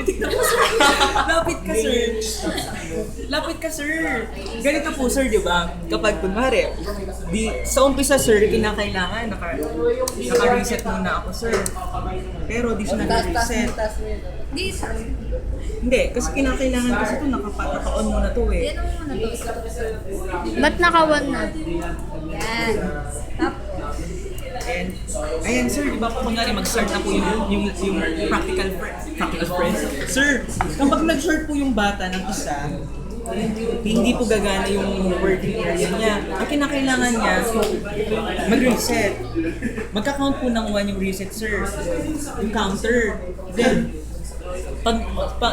Lapit na po, sir. Lapit ka, sir. Lapit ka, sir. Ganito po, sir, di ba? Kapag kunwari, sa umpisa, sir, kinakailangan, naka-reset muna ako, sir. Pero di siya nag-reset. Di, sir. Hindi, kasi kinakailangan kasi ito, nakapataon mo na to eh. Yan ang muna to. Ba't naka-1 na? Yan. Tapos, And, ayan sir, di ba po kunyari mag-start na po yung practical friends. Sir, kapag nag-start po yung bata ng isa, hindi po gagana yung working area niya. Ang kinakailangan niya, mag-reset. Magka-count po ng 1 yung reset, sir. Yung counter. Then,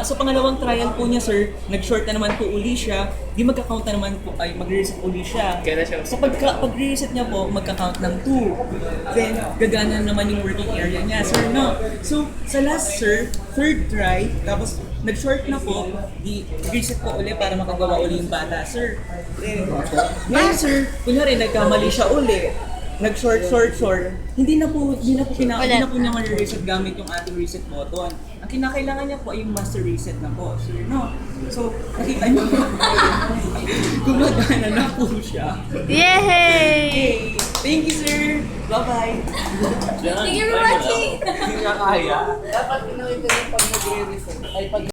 sa pangalawang trial po niya, sir, nag-short na naman po uli siya, di magka-count na naman po, ay mag-reset uli siya. So pag-reset niya po, magka-count ng 2. Then, gagana naman yung working area niya, sir, no? So, sa last, sir, third try, tapos nag-short na po, di reset po uli para makagawa uli yung bata, sir. Ngayon, sir, kunyari, nagkamali siya uli, nag-short, hindi na po niya ma-reset gamit yung ating reset button. Ang kinakailangan niya po ay yung master reset na po, sir, no? So, nakita niyo, gumagana na po siya. Yay! Thank you, sir! Bye-bye! thank you for watching! Hindi na kaya. Dapat pinakita yung pag nagre-reset ay pag